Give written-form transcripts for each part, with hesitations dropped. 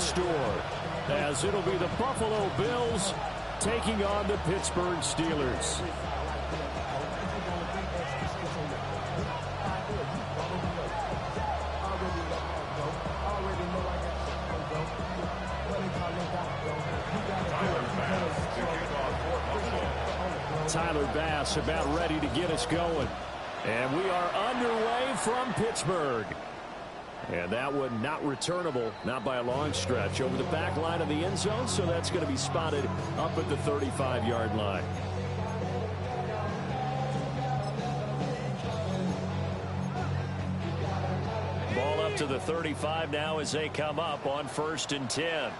store, as it'll be the Buffalo Bills taking on the Pittsburgh Steelers. Tyler Bass about ready to get us going. And we are underway from Pittsburgh. And that one not returnable, not by a long stretch, over the back line of the end zone, so that's going to be spotted up at the 35-yard line. Ball up to the 35 now as they come up on 1st and 10.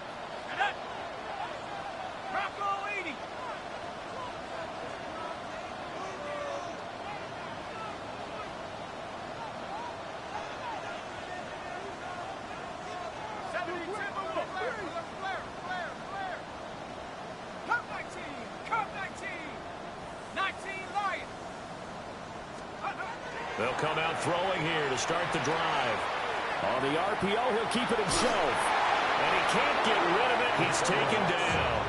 They'll come out throwing here to start the drive. On the RPO, he'll keep it himself. And he can't get rid of it. He's taken down.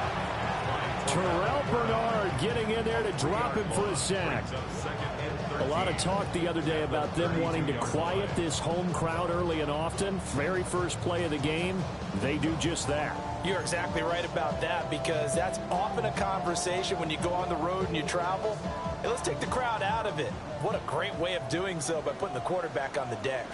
Terrell Bernard getting in there to drop him for a sack. A lot of talk the other day about them wanting to quiet this home crowd early and often. Very first play of the game, they do just that. You're exactly right about that, because that's often a conversation when you go on the road and you travel. Hey, let's take the crowd out of it. What a great way of doing so by putting the quarterback on the deck.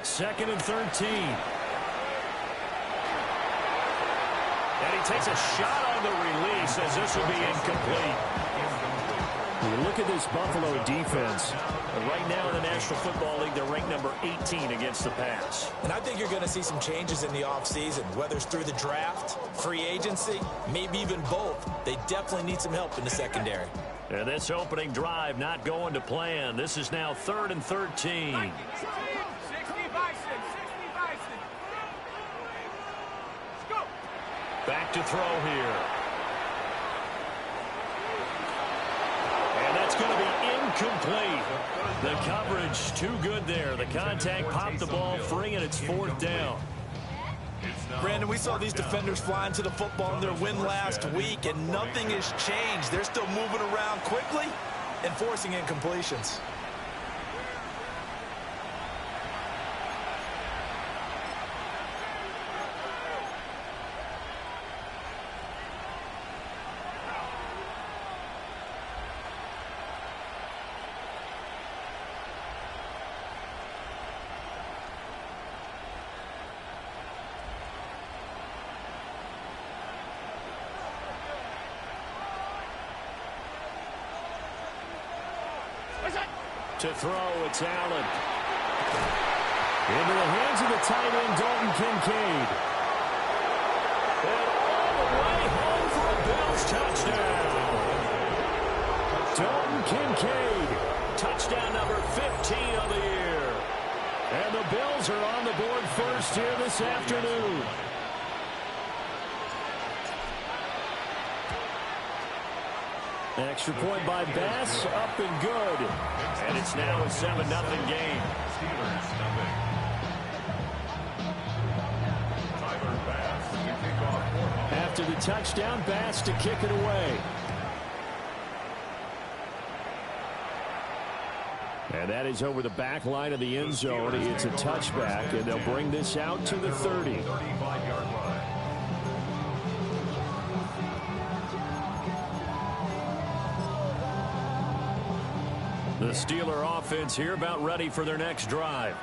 Second and 13. And he takes a shot on the release as this will be incomplete. You look at this Buffalo defense. Right now in the National Football League, they're ranked number 18 against the pass. And I think you're going to see some changes in the offseason, whether it's through the draft, free agency, maybe even both. They definitely need some help in the secondary. And this opening drive not going to plan. This is now 3rd and 13. Back to throw here. And that's going to be incomplete. The coverage too good there. The contact popped the ball free, and it's 4th down. Brandon, we saw these defenders flying to the football in their win last week, and nothing has changed. They're still moving around quickly and forcing incompletions. To throw, it's Allen. Into the hands of the tight end, Dalton Kincaid. And all the way home for a Bills touchdown. Dalton Kincaid, touchdown number 15 of the year. And the Bills are on the board first here this afternoon. Extra point by Bass, up and good. And it's now a 7-0 game. After the touchdown, Bass to kick it away. And that is over the back line of the end zone. It's a touchback, and they'll bring this out to the 30. The Steeler offense here about ready for their next drive.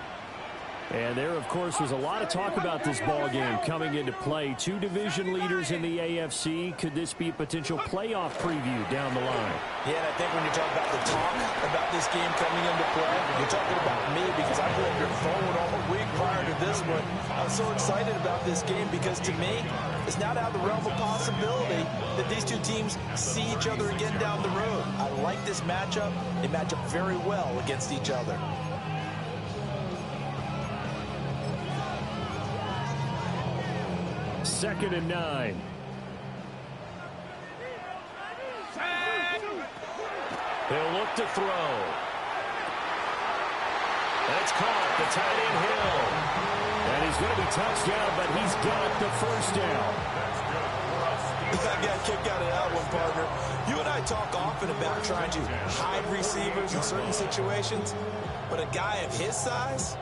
And there, of course, was a lot of talk about this ball game coming into play. Two division leaders in the AFC. Could this be a potential playoff preview down the line? Yeah, and I think when you talk about the talk about this game coming into play, you're talking about me, because I grew up your phone all week prior to this one. I was so excited about this game because, to me, it's not out of the realm of possibility that these two teams see each other again down the road. I like this matchup. They match up very well against each other. Second and 9. He'll look to throw. That's caught. The tight end Hill. And he's going to be touched down, but he's got the first down. I got a kick out of that one, partner. You and I talk often about trying to hide receivers in certain situations, but a guy of his size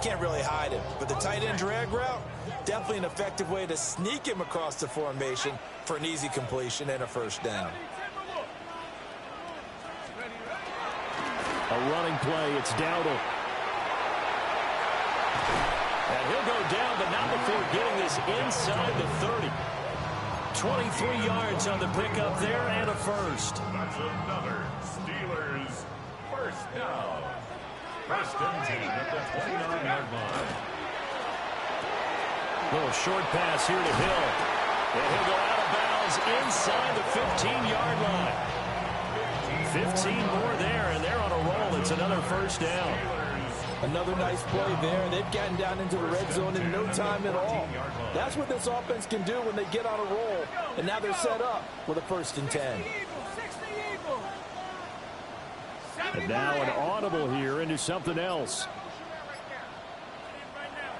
can't really hide him. But the tight end drag route, definitely an effective way to sneak him across the formation for an easy completion and a first down. A running play, it's Dowdle. And he'll go down, but not before getting this inside the 30. 23 yards on the pickup there and a first. That's another Steelers first down. First and 10 at the 29-yard line. Little short pass here to Hill. And he'll go out of bounds inside the 15-yard line. 15 more there, and they're on a roll. It's another first down. Another nice play there. They've gotten down into the red zone in no time at all. That's what this offense can do when they get on a roll. And now they're set up with a first and 10. And now an audible here into something else.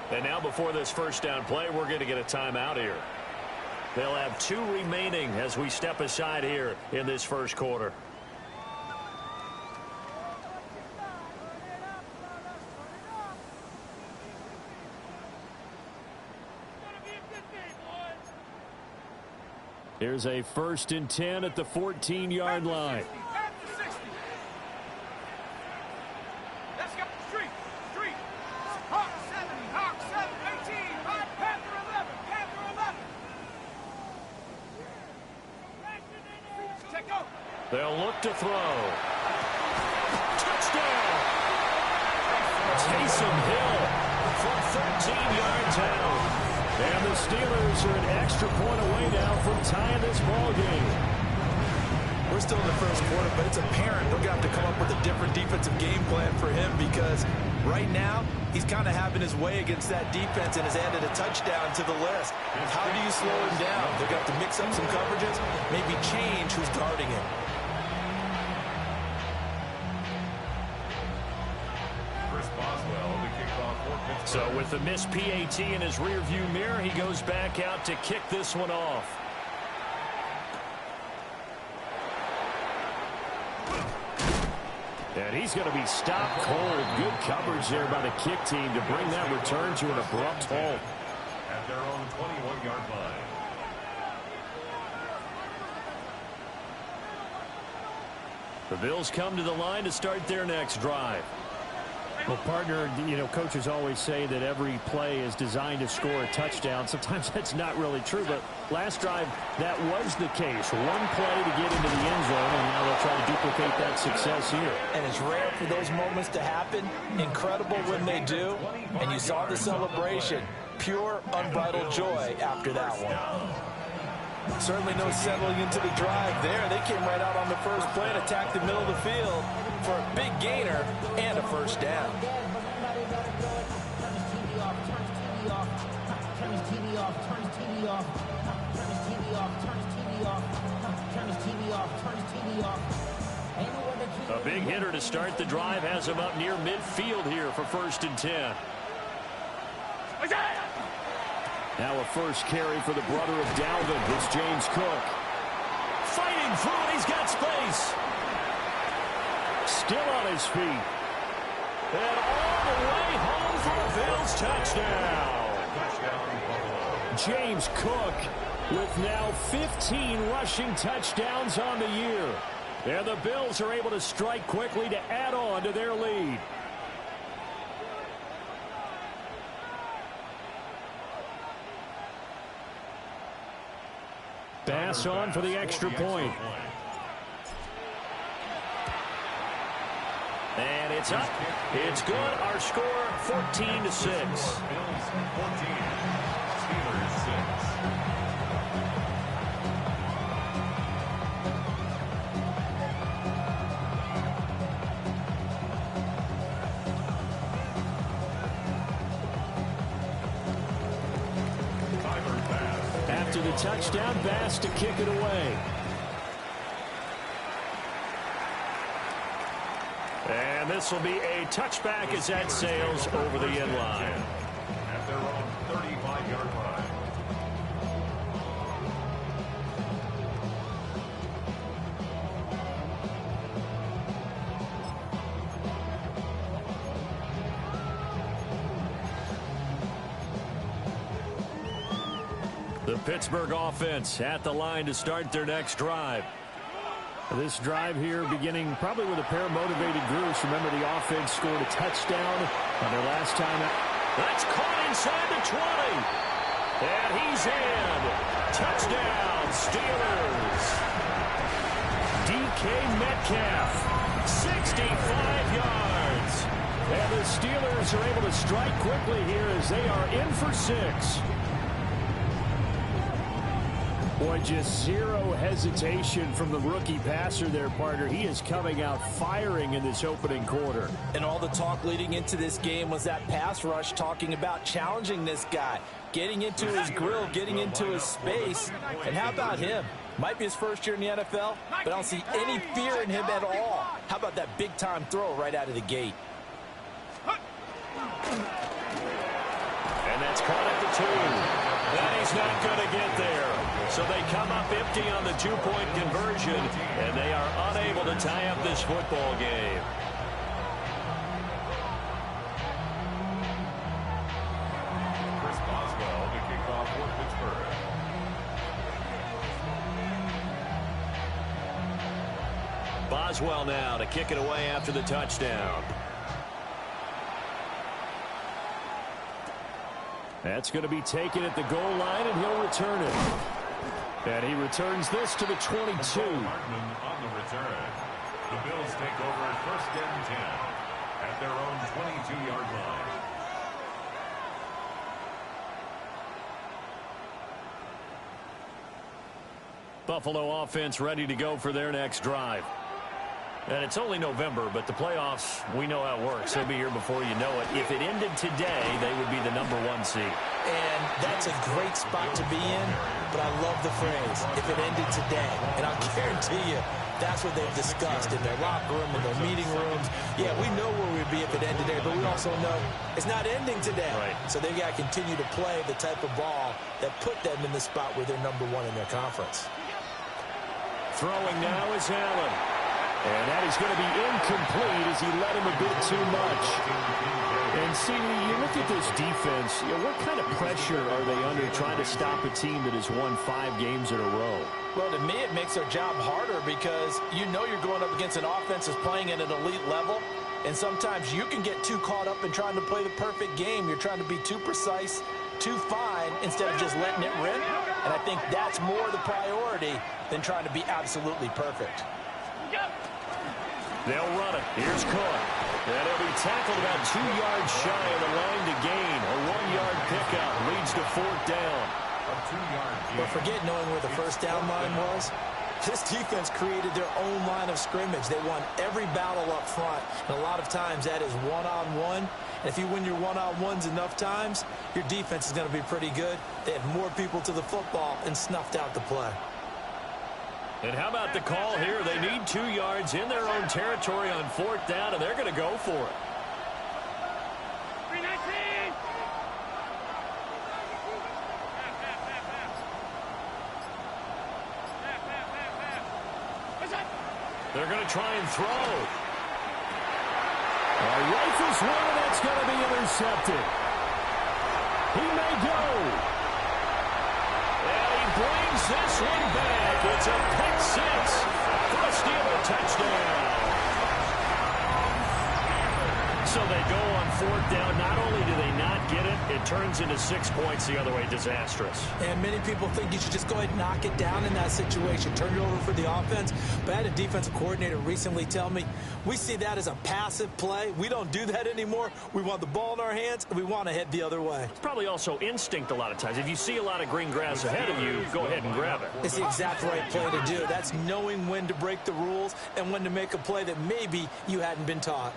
And now before this first down play, we're going to get a timeout here. They'll have 2 remaining as we step aside here in this first quarter. Here's a first and 10 at the 14-yard line. Let's go. Street. Hawk 7, 18. Panther 11. Check out. They'll look to throw. Touchdown! Taysom Hill from 13 yards out. And the Steelers are an extra point away now from tying this ball game. We're still in the first quarter, but it's apparent they're going to have to come up with a different defensive game plan for him because right now he's kind of having his way against that defense and has added a touchdown to the list. How do you slow him down? They're going to have to mix up some coverages, maybe change who's guarding him. So with the missed PAT in his rearview mirror, he goes back out to kick this one off. And he's going to be stopped cold. Good coverage there by the kick team to bring that return to an abrupt halt. At their own 21-yard line. The Bills come to the line to start their next drive. Well, partner, coaches always say that every play is designed to score a touchdown. Sometimes that's not really true, but last drive, that was the case. One play to get into the end zone, and now they'll try to duplicate that success here. And it's rare for those moments to happen. Incredible when they do. And you saw the celebration. Pure, unbridled joy after that one. Certainly no settling into the drive there. They came right out on the first play and attacked the middle of the field for a big gainer and a first down. A big hitter to start the drive has him up near midfield here for first and 10. Now a first carry for the brother of Dalvin. It's James Cook. Fighting through it. He's got space. Still on his feet. And all the way home for a Bills touchdown. James Cook with now 15 rushing touchdowns on the year. And the Bills are able to strike quickly to add on to their lead. Pass on for the extra point. And it's up. It's good. Our score 14-6. Bills 14. Steelers 6. After the touchdown, Bass to kick it away. And this will be a touchback as that sails over the end line. At their own 35-yard line. The Pittsburgh offense at the line to start their next drive. This drive here beginning probably with a pair of motivated groups. Remember, the offense scored a touchdown on their last time out. That's caught inside the 20. And he's in. Touchdown, Steelers. DK Metcalf, 65 yards. And the Steelers are able to strike quickly here as they are in for 6. Boy, just zero hesitation from the rookie passer there, partner. He is coming out firing in this opening quarter. And all the talk leading into this game was that pass rush talking about challenging this guy, getting into his grill, getting into his space. And how about him? Might be his first year in the NFL, but I don't see any fear in him at all. How about that big-time throw right out of the gate? And that's caught at the 2. And he's not going to get there. So they come up empty on the 2-point conversion, and they are unable to tie up this football game. Chris Boswell to kick off for Pittsburgh. Boswell now to kick it away after the touchdown. That's going to be taken at the goal line, and he'll return it. And he returns this to the 22. Hartman on the return. The Bills take over at 1st and 10 at their own 22-yard line. Buffalo offense ready to go for their next drive. And it's only November, but the playoffs, we know how it works. They'll be here before you know it. If it ended today, they would be the #1 seed. And that's a great spot to be in, but I love the phrase, if it ended today. And I'll guarantee you, that's what they've discussed in their locker room, in their meeting rooms. Yeah, we know where we'd be if it ended today, but we also know it's not ending today. Right. So they got to continue to play the type of ball that put them in the spot where they're #1 in their conference. Throwing now is Allen. And that is going to be incomplete as he led him a bit too much. And see, you look at this defense, what kind of pressure are they under trying to stop a team that has won 5 games in a row? Well, to me, it makes their job harder because you know you're going up against an offense that's playing at an elite level. And sometimes you can get too caught up in trying to play the perfect game. You're trying to be too precise, too fine, instead of just letting it rip. And I think that's more the priority than trying to be absolutely perfect. They'll run it. Here's Cook. And he'll be tackled about 2 yards shy of the line to gain. A 1-yard pickup leads to 4th down. A 2-yard gain. But forget knowing where the first down line was. This defense created their own line of scrimmage. They won every battle up front. And a lot of times that is one-on-one. And if you win your one-on-ones enough times, your defense is going to be pretty good. They had more people to the football and snuffed out the play. And how about the call here? They need 2 yards in their own territory on 4th down, and they're going to go for it. 319. They're going to try and throw. Rifles one, and that's going to be intercepted. He may go. And he brings this one back. It's a pick 6 for a Steeler touchdown. So they go on 4th down. Not only do they not get it, it turns into 6 points the other way. Disastrous. And many people think you should just go ahead and knock it down in that situation. Turn it over for the offense. But I had a defensive coordinator recently tell me, we see that as a passive play. We don't do that anymore. We want the ball in our hands, and we want to head the other way. It's probably also instinct a lot of times. If you see a lot of green grass ahead of you, go ahead and grab it. It's the exact right play to do. That's knowing when to break the rules and when to make a play that maybe you hadn't been taught.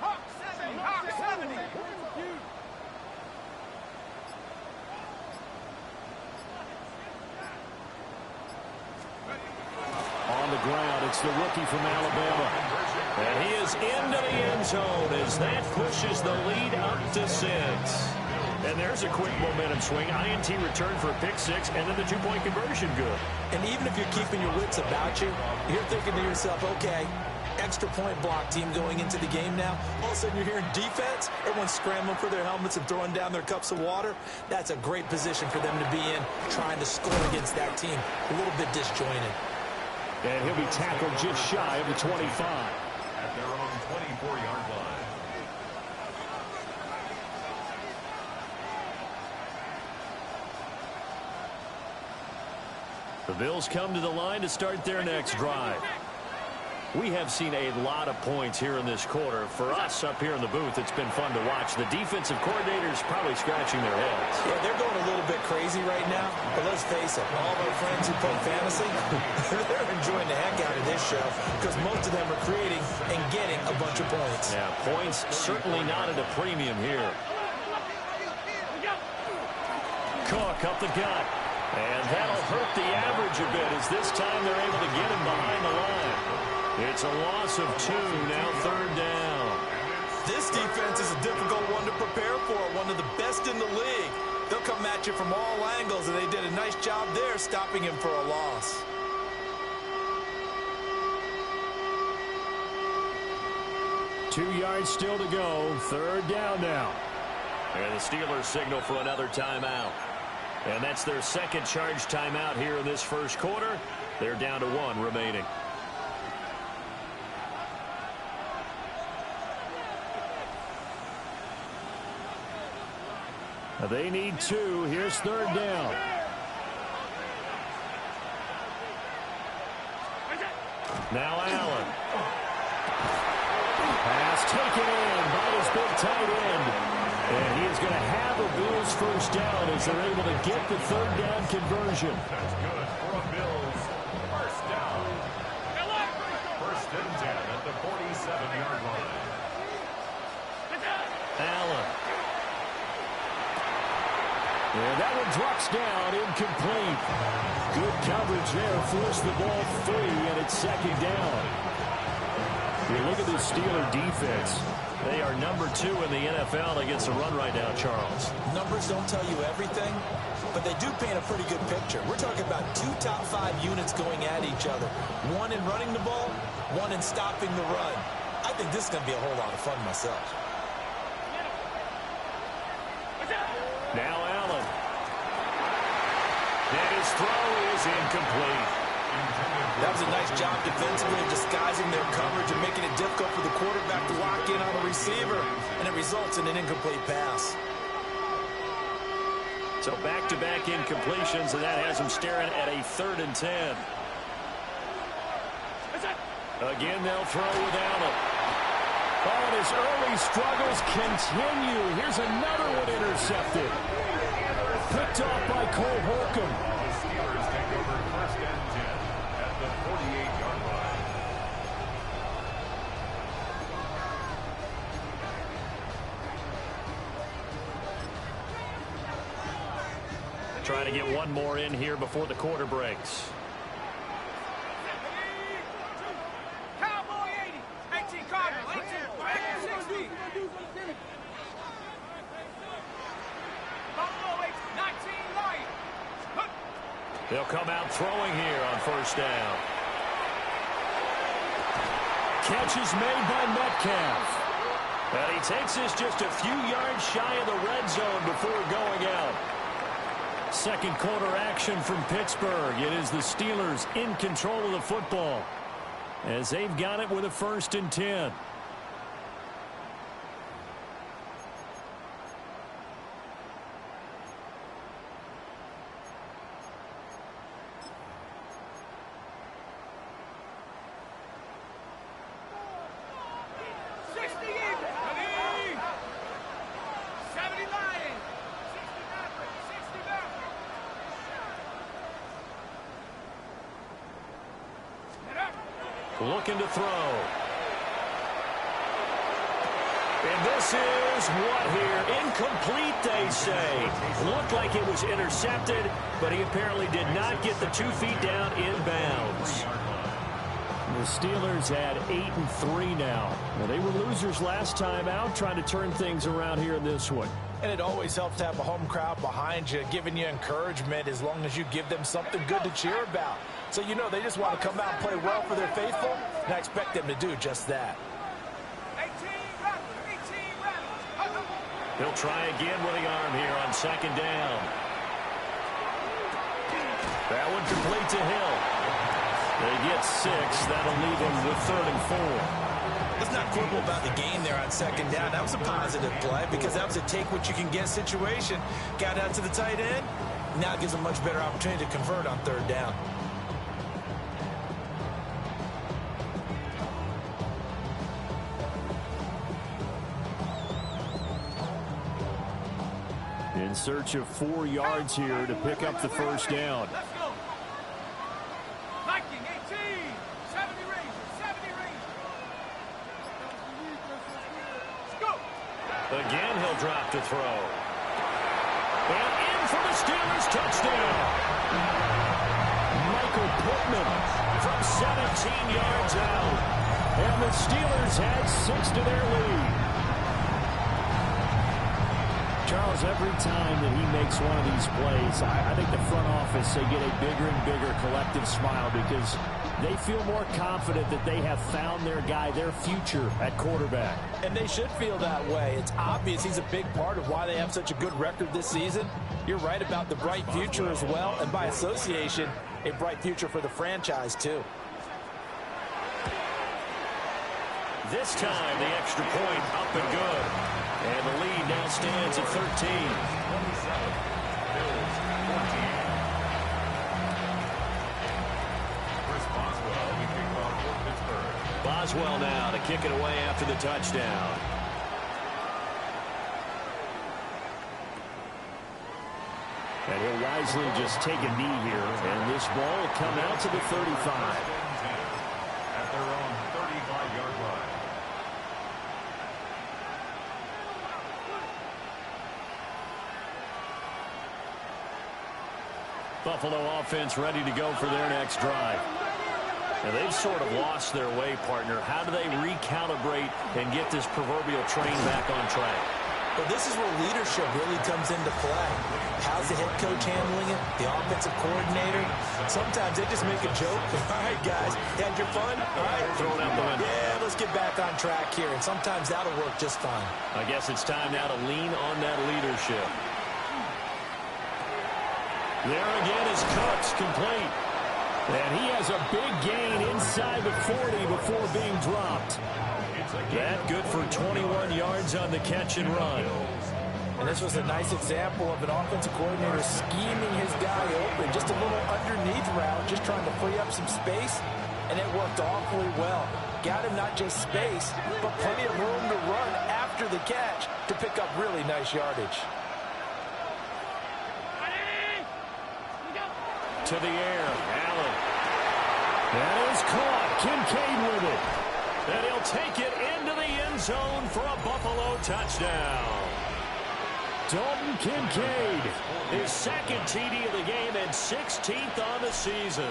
Hawk 70. Hawk 70. On the ground. It's the rookie from Alabama. And he is into the end zone as that pushes the lead up to 6. And there's a quick momentum swing. INT return for a pick 6, and then the 2-point conversion good. And even if you're keeping your wits about you, you're thinking to yourself, okay, extra point block team going into the game now. All of a sudden you're hearing defense. Everyone's scrambling for their helmets and throwing down their cups of water. That's a great position for them to be in, trying to score against that team. A little bit disjointed. And he'll be tackled just shy of the 25. At their own 24-yard line. The Bills come to the line to start their next drive. We have seen a lot of points here in this quarter. For us up here in the booth, it's been fun to watch. The defensive coordinators probably scratching their heads. Yeah, they're going a little bit crazy right now. But let's face it, all of our friends who play fantasy, they're enjoying the heck out of this show because most of them are creating and getting a bunch of points. Yeah, points certainly not at a premium here. Cook up the gut. And that'll hurt the average a bit as this time they're able to get him behind the line. It's a loss of 2, now 3rd down. This defense is a difficult one to prepare for, one of the best in the league. They'll come at you from all angles, and they did a nice job there stopping him for a loss. Two yards still to go, 3rd down now. And the Steelers signal for another timeout. And that's their second charge timeout here in this first quarter. They're down to 1 remaining. They need 2. Here's 3rd down. Now Allen. Pass taken in by his big tight end. And he is going to have a Bills first down as they're able to get the 3rd down conversion. That's good for a Bills first down. 1st and 10 at the 47-yard line. Allen. And that one drops down, incomplete. Good coverage there, forced the ball free, and it's 2nd down. You look at this Steeler defense. They are number 2 in the NFL against the run right now, Charles. Numbers don't tell you everything, but they do paint a pretty good picture. We're talking about 2 top 5 units going at each other. One in running the ball, one in stopping the run. I think this is going to be a whole lot of fun myself. Now Allen. And his throw is incomplete. That was a nice job defensively of disguising their coverage and making it difficult for the quarterback to lock in on the receiver, and it results in an incomplete pass. So back-to-back incompletions, and that has him staring at a 3rd and 10. Again, they'll throw with Allen. Oh, and his early struggles continue. Here's another one intercepted. Picked off by Cole Holcomb. The Steelers take over 1st and 10 at the 48-yard line. Trying to get one more in here before the quarter breaks. Cowboy 80. 18 Cardinal. 18. 60. Buffalo 8. 19 Lions. They'll come out throwing here on 1st down. Catch is made by Metcalf. And he takes this just a few yards shy of the red zone before going out. 2nd quarter action from Pittsburgh. It is the Steelers in control of the football as they've got it with a 1st and 10. Looking to throw. And this is what here? Incomplete, they say. Looked like it was intercepted, but he apparently did not get the 2 feet down in bounds. Steelers at 8-3 now. Well, they were losers last time out, trying to turn things around here in this one. And it always helps to have a home crowd behind you, giving you encouragement as long as you give them something good to cheer about. So you know they just want to come out and play well for their faithful, and I expect them to do just that. 18 rattlers. He'll try again with the arm here on second down. That one complete to Hill. They get 6. That'll leave them with 3rd and 4. Let's not quibble about the gain there on second down. That was a positive play because that was a take-what-you-can-get situation. Got out to the tight end. Now it gives a much better opportunity to convert on 3rd down. In search of 4 yards here to pick up the first down. Let's go. Viking 18. 70 Rangers. 70 Rangers. Let's go. Again, he'll drop to throw. And in for the Steelers touchdown. Michael Pittman from 17 yards out. And the Steelers add 6 to their lead. Charles, every time that he makes one of these plays, I think the front office, they get a bigger and bigger collective smile because they feel more confident that they have found their guy, their future at quarterback. And they should feel that way. It's obvious he's a big part of why they have such a good record this season. You're right about the bright future as well, and by association, a bright future for the franchise too. This time, the extra point up and good. And the lead now stands at 13. Boswell now to kick it away after the touchdown. And he'll wisely just take a knee here. And this ball will come out to the 35. At their own 35-yard line. Buffalo offense ready to go for their next drive. Now they've sort of lost their way, partner. How do they recalibrate and get this proverbial train back on track? But this is where leadership really comes into play. How's the head coach handling it? The offensive coordinator? Sometimes they just make a joke. All right, guys, had your fun? All right. Throw it out the window. Yeah, let's get back on track here. And sometimes that'll work just fine. I guess it's time now to lean on that leadership. There again is Cooks, complete. And he has a big gain inside the 40 before being dropped. That good for 21 yards on the catch and run. And this was a nice example of an offensive coordinator scheming his guy open. Just a little underneath route, just trying to free up some space. And it worked awfully well. Got him not just space, but plenty of room to run after the catch to pick up really nice yardage. To the air, Allen. That is caught. Kincaid with it. And he'll take it into the end zone for a Buffalo touchdown. Dalton Kincaid. His second TD of the game and 16th on the season.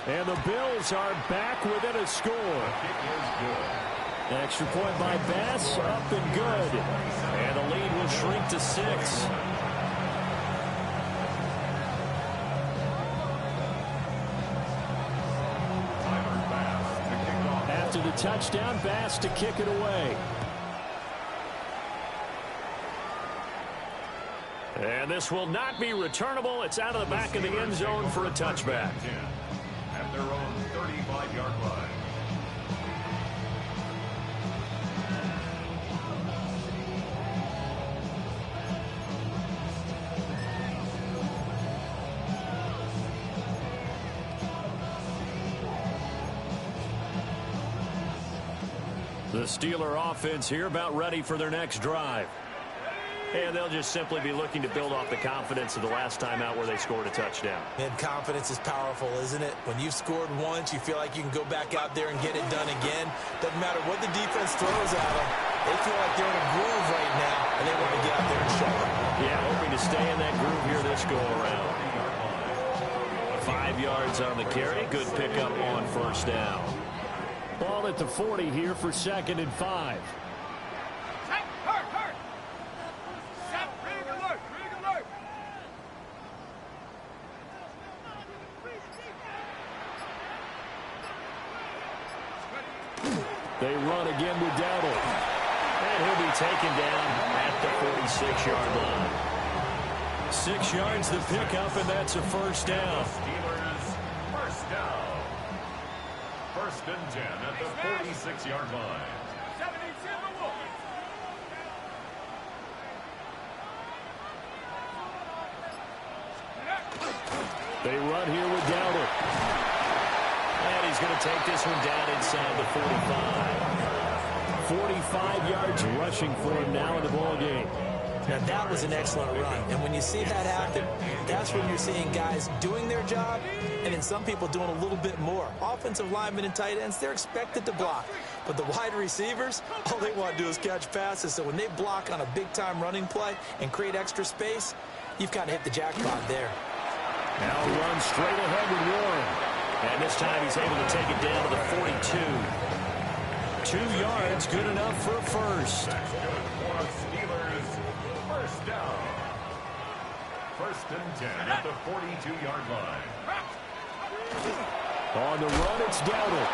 And the Bills are back within a score. Extra point by Bass, up and good. And the lead will shrink to 6. After the touchdown, Bass to kick it away. And this will not be returnable. It's out of the back of the end zone for a touchback. At their own 35-yard line. The Steeler offense here about ready for their next drive. And they'll just simply be looking to build off the confidence of the last time out where they scored a touchdown. And confidence is powerful, isn't it? When you've scored once, you feel like you can go back out there and get it done again. Doesn't matter what the defense throws at them. They feel like they're in a groove right now, and they want to get out there and show it. Yeah, hoping to stay in that groove here this go-around. 5 yards on the carry. Good pickup on first down. Ball at the 40 here for 2nd and 5. Set, hurt. Set, rig alert, rig alert. They run again with Dowdle. And he'll be taken down at the 46-yard line. 6 yards the pickup, and that's a first down. Steelers, first down. 1st and 10 at the 46-yard line. 70-1. They run here with Dowdle. And he's going to take this one down inside the 45. 45 yards rushing for him now in the ball game. Now, that was an excellent run. And when you see that happen, that's when you're seeing guys doing their job and then some people doing a little bit more. Offensive linemen and tight ends, they're expected to block. But the wide receivers, all they want to do is catch passes. So when they block on a big-time running play and create extra space, you've kind of hit the jackpot there. Now run straight ahead with Warren. And this time he's able to take it down to the 42. 2 yards, good enough for a first. That's good for Steelers, first down. 1st and 10 at the 42-yard line. On the run, it's Dowdle.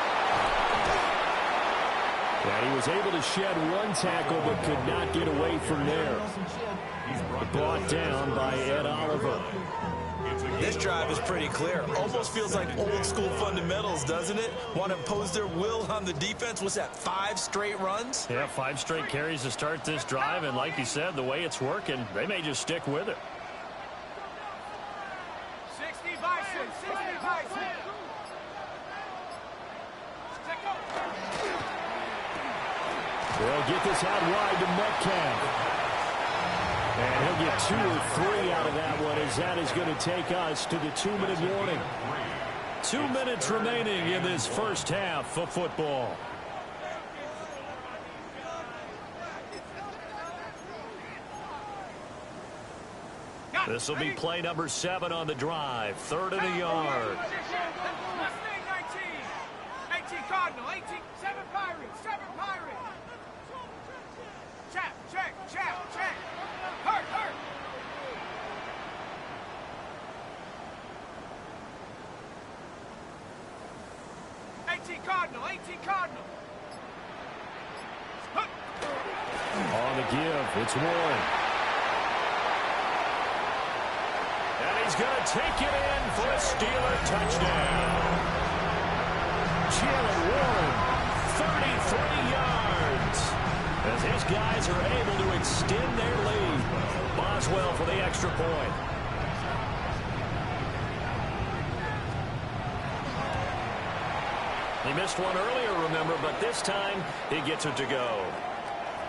And he was able to shed one tackle but could not get away from there. Brought down by Ed Oliver. This drive is pretty clear. Almost feels like old school fundamentals, doesn't it? Want to impose their will on the defense. Was that 5 straight runs? Yeah, 5 straight carries to start this drive. And like you said, the way it's working, they may just stick with it. 60 Bison, 60 Bison. They'll get this out wide to Metcalf. And he'll get 2 or 3 out of that one, as that is going to take us to the 2-minute warning. 2 minutes remaining in this first half of football. This will be play number 7 on the drive. 3rd and a yard. Mustang 19. 18 Cardinal, 18, 7 Pirates, 7 Pirates. Check. Hurt. 18 Cardinal, 18 Cardinal. On the give, it's Warren. And he's going to take it in for a Steeler touchdown. Jalen Warren, 33 yards. As his guys are able to extend their lead. Boswell for the extra point. He missed one earlier, remember, but this time he gets it to go.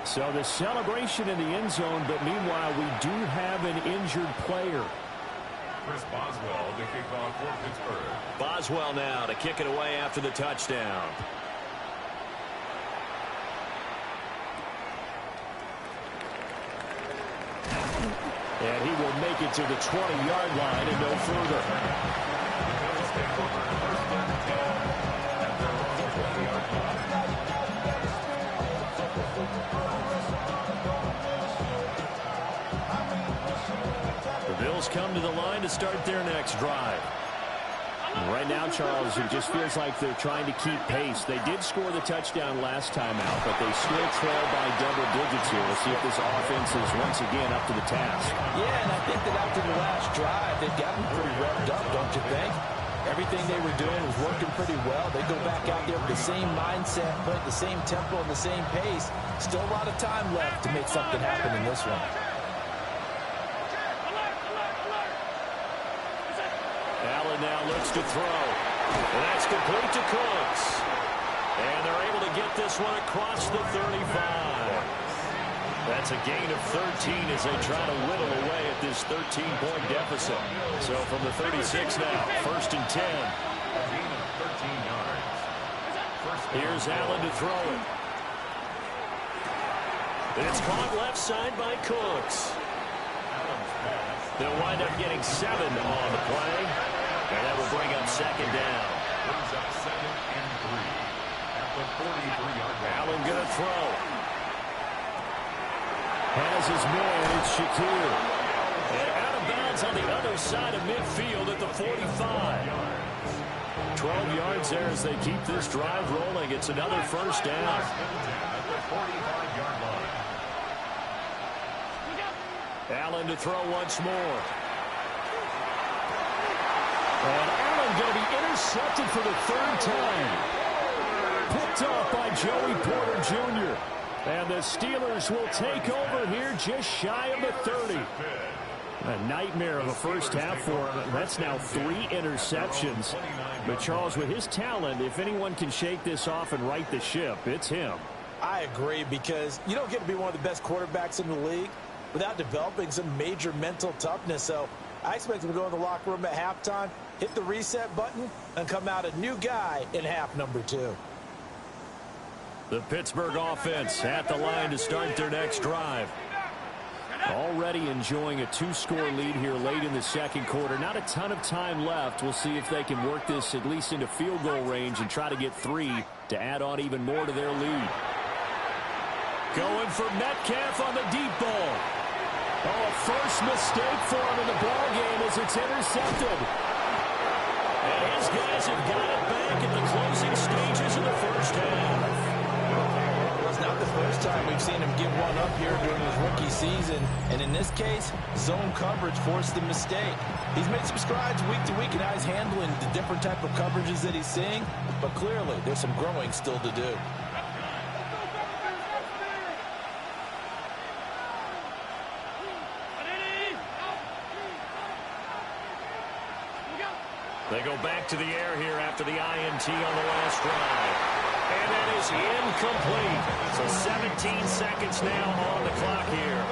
So the celebration in the end zone, but meanwhile we do have an injured player. Chris Boswell to kick off for Pittsburgh. Boswell now to kick it away after the touchdown. And he will make it to the 20-yard line and no further. The Bills come to the line to start their next drive. Right now, Charles, it just feels like they're trying to keep pace. They did score the touchdown last time out, but they still trail by double digits here. We'll see if this offense is once again up to the task. Yeah, and I think that after the last drive, they've gotten pretty revved up, don't you think? Everything they were doing was working pretty well. They go back out there with the same mindset, put the same tempo and the same pace. Still a lot of time left to make something happen in this one. Allen now looks to throw. And that's complete to Cooks. And they're able to get this one across the 35. That's a gain of 13 as they try to whittle away at this 13-point deficit. So from the 36 now, 1st and 10. Here's Allen to throw it. And it's caught left side by Cooks. They'll wind up getting 7 on the play. And that will bring up 2nd down. Brings up 2nd and 3 at the 43-yard line. Allen going to throw. Has his man. It's Shakir. And out of bounds on the other side of midfield at the 45. 12 yards there as they keep this drive rolling. It's another first down. At the 45-yard line. Allen to throw once more. And Allen going to be intercepted for the third time. Picked off by Joey Porter Jr. And the Steelers will take over here just shy of the 30. A nightmare of a first half for him. That's now 3 interceptions. But Charles, with his talent, if anyone can shake this off and right the ship, it's him. I agree, because you don't get to be one of the best quarterbacks in the league without developing some major mental toughness. So I expect him to go in the locker room at halftime, hit the reset button, and come out a new guy in half number 2. The Pittsburgh offense at the line to start their next drive. Already enjoying a 2-score lead here late in the second quarter. Not a ton of time left. We'll see if they can work this at least into field goal range and try to get 3 to add on even more to their lead. Going for Metcalf on the deep ball. Oh, a first mistake for him in the ball game as it's intercepted. And his guys have got it back at the closing stages of the first half. Well, it's not the first time we've seen him give one up here during his rookie season. And in this case, zone coverage forced the mistake. He's made some strides week to week in how he's handling the different type of coverages that he's seeing. But clearly, there's some growing still to do. They go back to the air here after the INT on the last drive. And that is incomplete. So 17 seconds now on the clock here.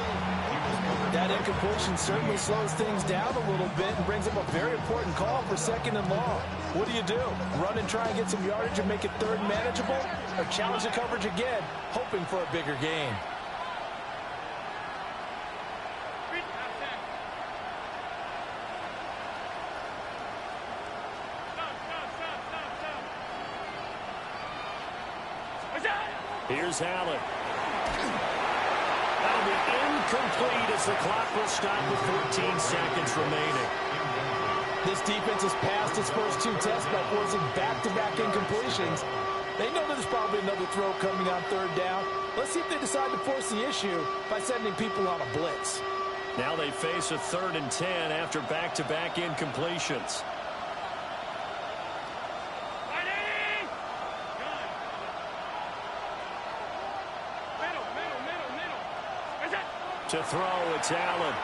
That incompletion certainly slows things down a little bit and brings up a very important call for 2nd and long. What do? Run and try and get some yardage and make it 3rd and manageable? Or challenge the coverage again, hoping for a bigger gain? Here's Allen. That'll be incomplete as the clock will stop with 14 seconds remaining. This defense has passed its first 2 tests by forcing back-to-back incompletions. They know there's probably another throw coming on 3rd down. Let's see if they decide to force the issue by sending people on a blitz. Now they face a 3rd and 10 after back-to-back incompletions. To throw, it's Allen.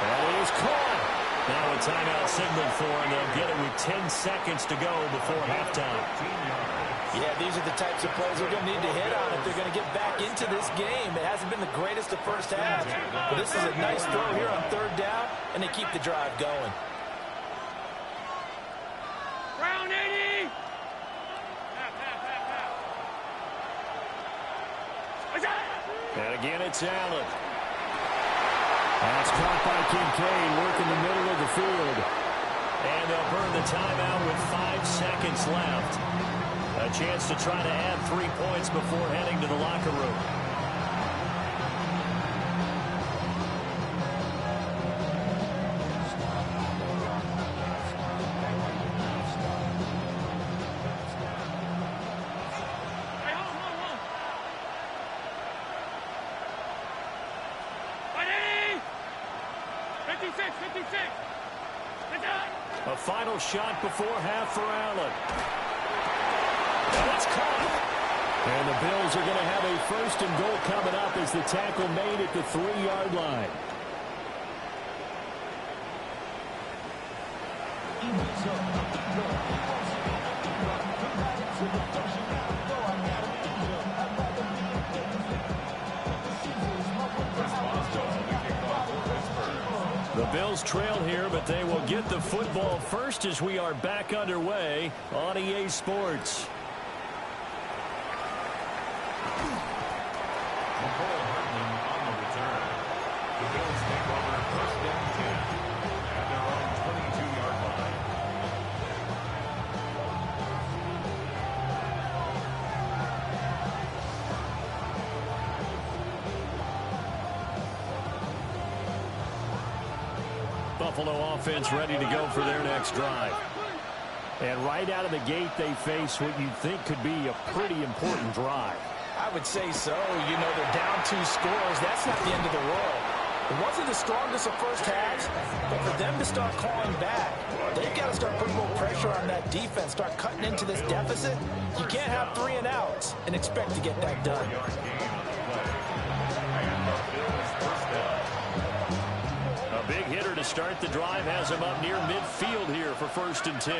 And he is caught. Now a timeout signal for him. They'll get it with 10 seconds to go before halftime. Yeah, these are the types of plays they're going to need to hit on if they're going to get back into this game. It hasn't been the greatest of first half, but this is a nice throw here on 3rd down, and they keep the drive going. Brown 80! And again, it's Allen. That's caught by Kincaid, working the middle of the field. And they'll burn the timeout with 5 seconds left. A chance to try to add 3 points before heading to the locker room. A final shot before half for Allen. That's caught. And the Bills are going to have a 1st and goal coming up as the tackle made at the 3-yard line. The Bills trail here, but they will get the football first as we are back underway on EA Sports. Buffalo offense ready to go for their next drive. And right out of the gate, they face what you think could be a pretty important drive. I would say so. You know, they're down 2 scores. That's not the end of the world. It wasn't the strongest of first halves, but for them to start clawing back, they've got to start putting more pressure on that defense, start cutting into this deficit. You can't have 3 and outs and expect to get that done. A big hitter to start the drive has him up near midfield here for 1st and 10.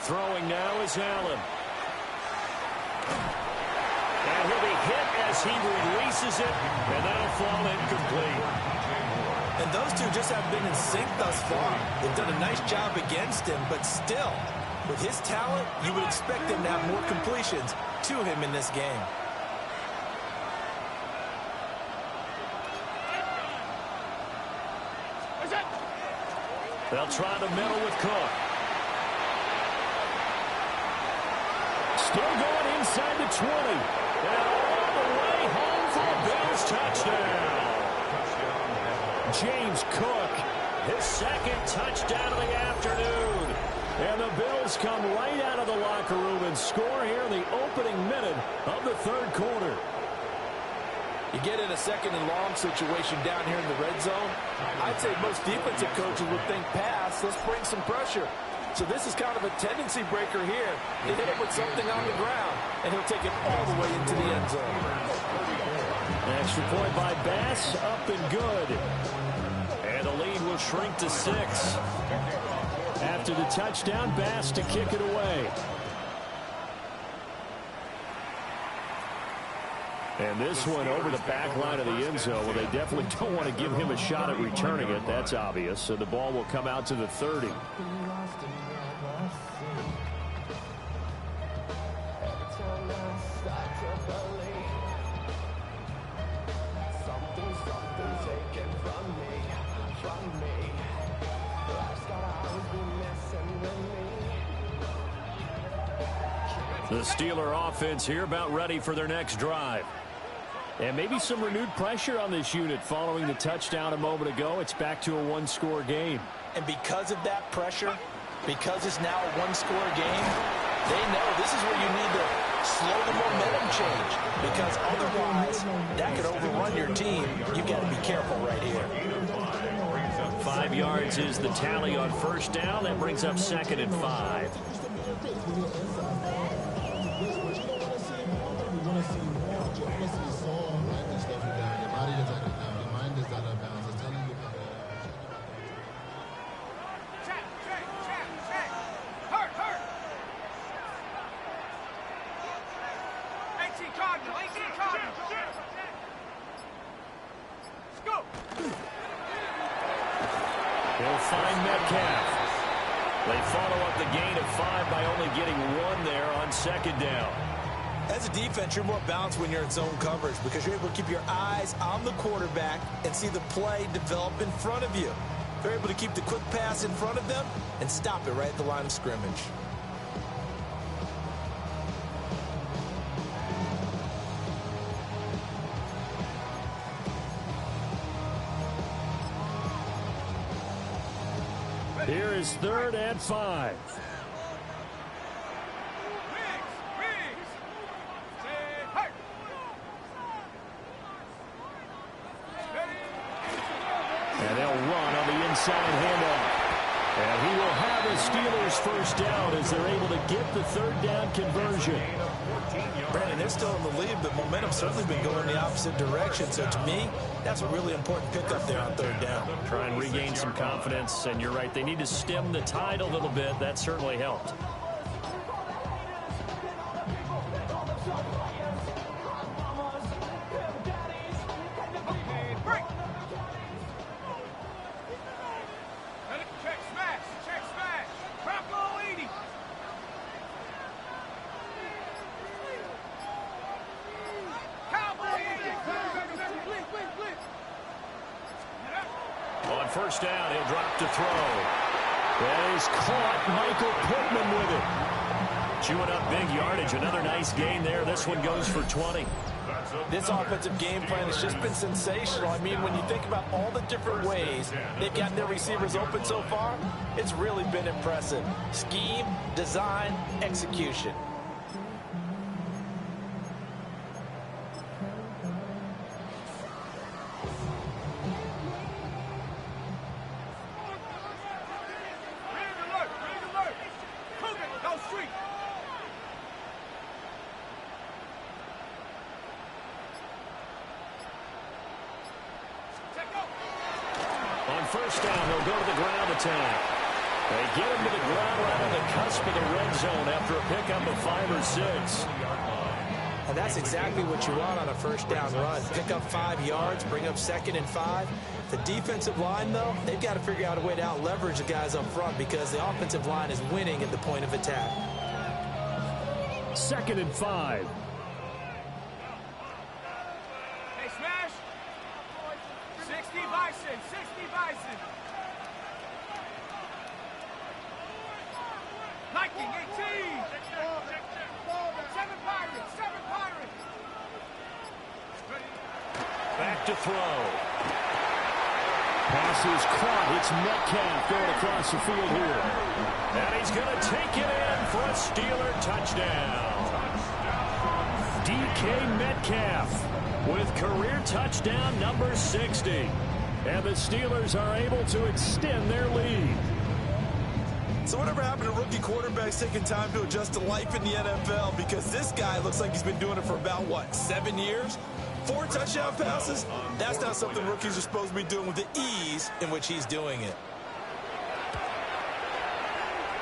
Throwing now is Allen. And he'll be hit as he releases it, and that'll fall incomplete. And those two just haven't been in sync thus far. They've done a nice job against him, but still, with his talent, you would expect him to have more completions to him in this game. They'll try the middle with Cook. Still going inside the 20. And all the way home for a Bills touchdown. James Cook, his 2nd touchdown of the afternoon. And the Bills come right out of the locker room and score here in the opening minute of the 3rd quarter. You get in a 2nd and long situation down here in the red zone, I'd say most defensive coaches would think pass, let's bring some pressure. So this is kind of a tendency breaker here. They hit him with something on the ground, and he'll take it all the way into the end zone. Extra point by Bass, up and good. And the lead will shrink to 6. After the touchdown, Bass to kick it away. And this one over the back line of the end zone. Well, they definitely don't want to give him a shot at returning it. That's obvious. So the ball will come out to the 30. The Steeler offense here about ready for their next drive. And maybe some renewed pressure on this unit following the touchdown a moment ago. It's back to a 1-score game. And because of that pressure, because it's now a 1-score game, they know this is where you need to slow the momentum change. Because otherwise, that could overrun your team. You've got to be careful right here. 5 yards is the tally on 1st down. That brings up 2nd and 5. He'll find Metcalf. They follow up the gain of 5 by only getting 1 there on 2nd down. As a defense, you're more balanced when you're in zone coverage because you're able to keep your eyes on the quarterback and see the play develop in front of you. They're able to keep the quick pass in front of them and stop it right at the line of scrimmage. Here is 3rd and 5. And they'll run on the inside handoff. And he will have a Steelers 1st down as they're able to get the 3rd down conversion. Brandon, they're still in the lead, but momentum's certainly been going the opposite direction. So to me, that's a really important pickup there on 3rd down. Try and regain some confidence, and you're right, they need to stem the tide a little bit. That certainly helped. On 1st down, he'll drop to throw. That is caught. Michael Pittman with it. Chewing up big yardage. Another nice gain there. This one goes for 20. This offensive game plan has just been sensational. I mean, when you think about all the different ways they've got their receivers open so far, it's really been impressive. Scheme, design, execution. On first down, they'll go to the ground attack. They get him to the ground right on the cusp of the red zone after a pickup of 5 or 6. And that's exactly what you want on a first down run. Pick up 5 yards, bring up 2nd and 5. The defensive line, though, they've got to figure out a way to out-leverage the guys up front because the offensive line is winning at the point of attack. 2nd and 5. Hey, smash! 60 Bison, 60 Bison. Lightning, 18. 7 Pirates, 7 Pirates. Back to throw. Pass is caught. It's Metcalf going across the field here. And he's going to take it in for a Steeler touchdown. DK Metcalf with career touchdown number 60. And the Steelers are able to extend their lead. So whatever happened to rookie quarterbacks taking time to adjust to life in the NFL? Because this guy looks like he's been doing it for about, what, 7 years? 4 touchdown passes? That's not something rookies are supposed to be doing with the ease in which he's doing it.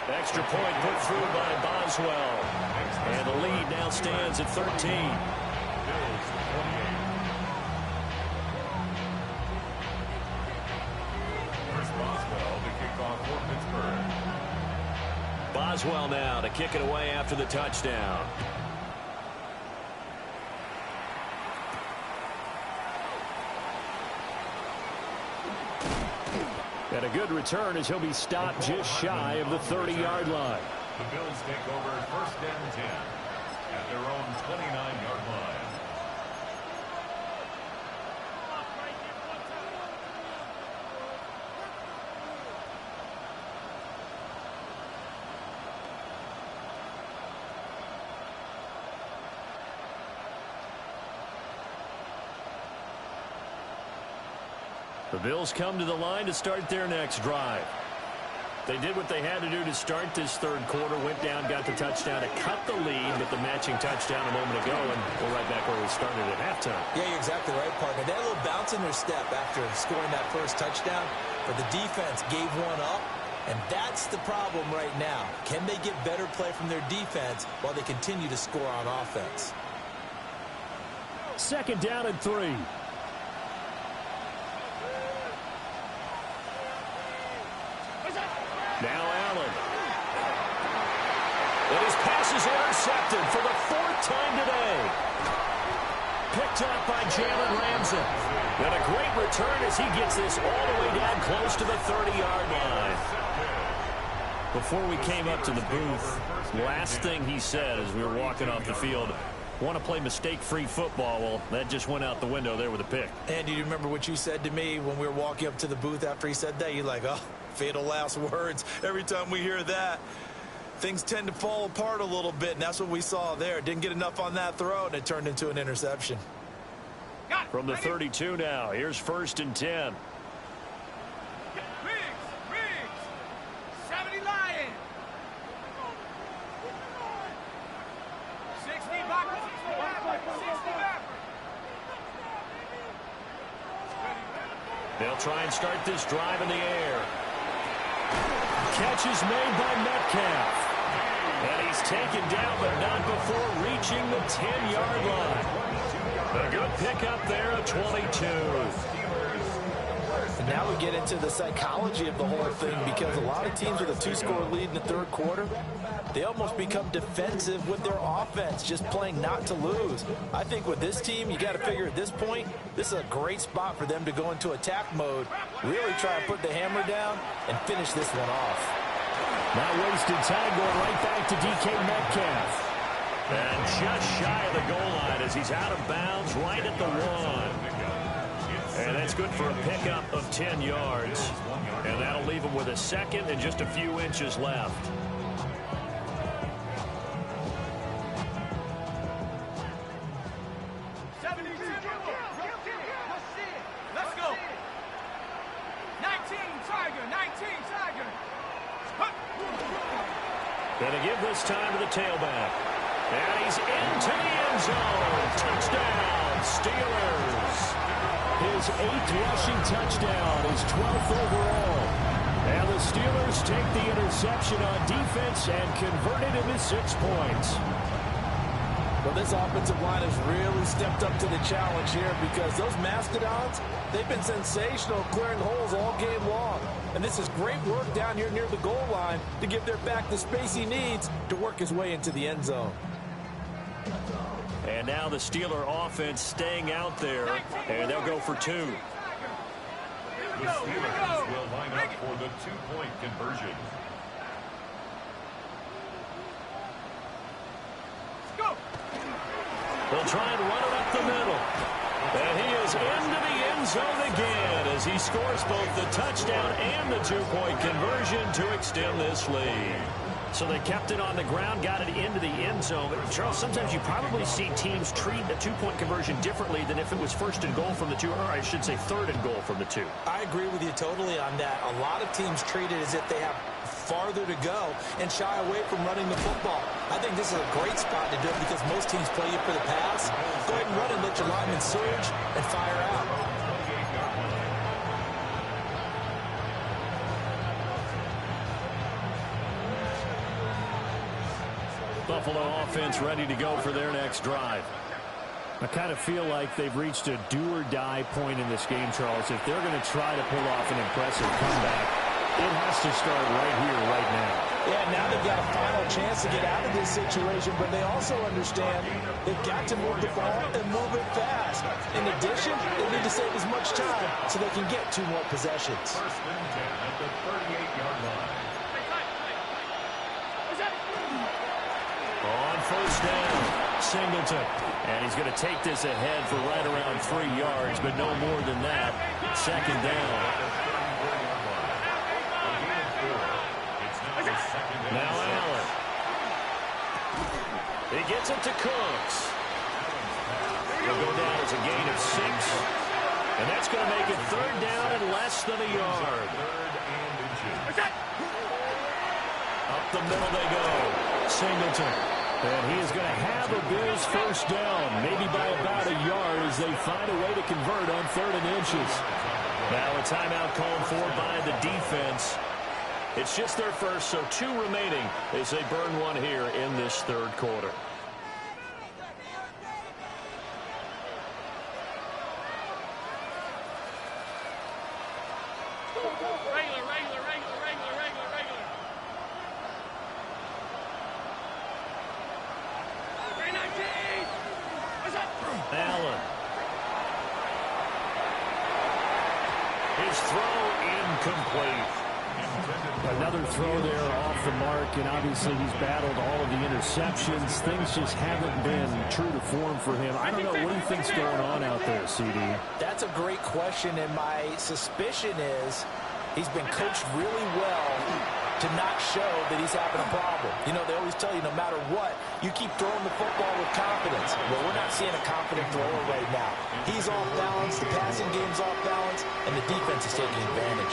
Extra point put through by Boswell. And the lead now stands at 13. Boswell now to kick it away after the touchdown. And a good return as he'll be stopped just shy of the 30-yard line. The Bills take over 1st and 10 at their own 29-yard line. The Bills come to the line to start their next drive. They did what they had to do to start this third quarter, went down, got the touchdown to cut the lead with the matching touchdown a moment ago, and we're right back where we started at halftime. Yeah, you're exactly right, partner. They had a little bounce in their step after scoring that first touchdown, but the defense gave one up, and that's the problem right now. Can they get better play from their defense while they continue to score on offense? 2nd down and 3. Now Allen. And his pass is intercepted for the 4th time today. Picked up by Jalen Ramsey. And a great return as he gets this all the way down close to the 30-yard line. Before we came up to the booth, last thing he said as we were walking off the field, want to play mistake-free football. Well, that just went out the window there with a pick. And do you remember what you said to me when we were walking up to the booth after he said that? You're like, oh, fatal last words. Every time we hear that, things tend to fall apart a little bit, and that's what we saw there. Didn't get enough on that throw, and it turned into an interception. From the 32 now, here's 1st and 10. Riggs, 70 Lions. 60 back, 60 back. They'll try and start this drive in the air. Catch is made by Metcalf. And he's taken down, but not before reaching the 10-yard line. A good pickup there at 22. And now we get into the psychology of the whole thing, because a lot of teams with a 2-score lead in the third quarter, they almost become defensive with their offense, just playing not to lose. I think with this team, you got to figure at this point, this is a great spot for them to go into attack mode, really try and put the hammer down and finish this one off. Not wasted time, going right back to DK Metcalf. And just shy of the goal line as he's out of bounds right at the 1. And that's good for a pickup of 10 yards. And that'll leave him with a second and just a few inches left. Let's go. 19 Tiger, 19 Tiger. Gonna give this time to the tailback. And he's into the end zone. Touchdown, Steelers. His 8th rushing touchdown, his 12th overall. And the Steelers take the interception on defense and convert it into 6 points. Well, this offensive line has really stepped up to the challenge here because those Mastodons, they've been sensational clearing holes all game long. And this is great work down here near the goal line to give their back the space he needs to work his way into the end zone. And now the Steeler offense staying out there, and they'll go for 2. The Steelers will line up for the 2-point conversion. They'll try and run it up the middle. And he is into the end zone again as he scores both the touchdown and the 2-point conversion to extend this lead. So they kept it on the ground, got it into the end zone. But Charles, sometimes you probably see teams treat a 2-point conversion differently than if it was 1st and goal from the 2, or I should say 3rd and goal from the 2. I agree with you totally on that. A lot of teams treat it as if they have farther to go and shy away from running the football. I think this is a great spot to do it because most teams play you for the pass. Go ahead and run and let your linemen surge and fire out. Buffalo offense ready to go for their next drive. I kind of feel like they've reached a do-or-die point in this game, Charles. If they're going to try to pull off an impressive comeback, it has to start right here, right now. Yeah, now they've got a final chance to get out of this situation, but they also understand they've got to move the ball and move it fast. In addition, they need to save as much time so they can get 2 more possessions. 1st and 10 at the 38-yard line. On 1st down, Singleton. And he's going to take this ahead for right around 3 yards, but no more than that. 2nd down. Now Allen. He gets it to Cooks. He'll go down as a gain of 6. And that's going to make it 3rd down and less than a yard. Up the middle they go. Singleton. And he is going to have a Bills 1st down, maybe by about a yard as they find a way to convert on 3rd and inches. Now a timeout called for by the defense. It's just their first, so 2 remaining as they burn one here in this 3rd quarter. Allen. His throw incomplete. Another throw there off the mark, and obviously he's battled all of the interceptions. Things just haven't been true to form for him. I don't know. What do you think's going on out there, CD? That's a great question, and my suspicion is he's been coached really well to not show that he's having a problem. You know, they always tell you no matter what, you keep throwing the football with confidence. Well, we're not seeing a confident thrower right now. He's off balance, the passing game's off balance, and the defense is taking advantage.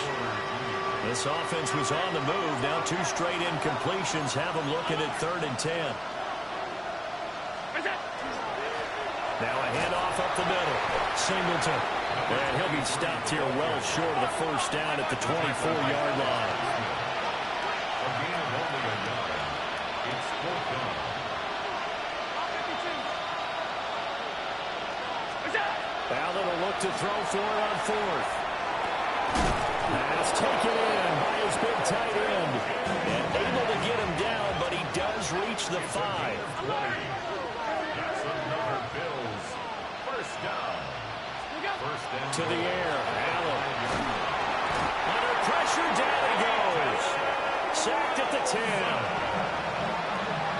This offense was on the move. Now 2 straight incompletions have them looking at 3rd and 10. Now a handoff up the middle. Singleton. And he'll be stopped here well short of the 1st down at the 24-yard line. A gain of only a yard. It's 4th down. Allen will look to throw for it on 4th. Pass taken in by his big tight end. And able to get him down, but he does reach the 5. That's another Bills 1st down. 1st down. To the air. Allen. Under pressure, down he goes. Sacked at the 10.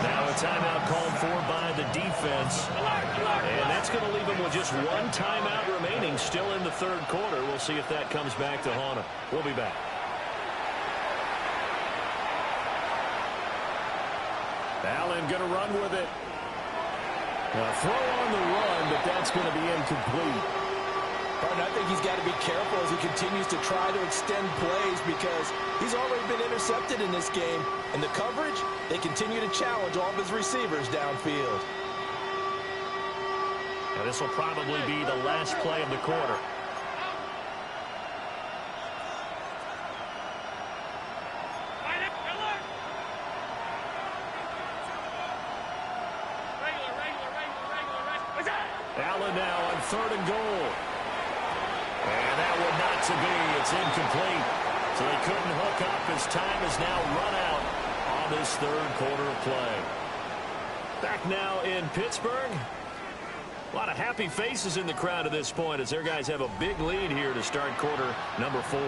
Now a timeout called for by the defense. And that's going to leave them with just one timeout remaining still in the third quarter. We'll see if that comes back to haunt them. We'll be back. Allen going to run with it. A throw on the run, but that's going to be incomplete. And I think he's got to be careful as he continues to try to extend plays because he's already been intercepted in this game. And the coverage, they continue to challenge all of his receivers downfield. Now this will probably be the last play of the quarter. Allen now on 3rd and goal. And that one not to be. It's incomplete. So they couldn't hook up as time has now run out on this third quarter of play. Back now in Pittsburgh. A lot of happy faces in the crowd at this point as their guys have a big lead here to start quarter number 4.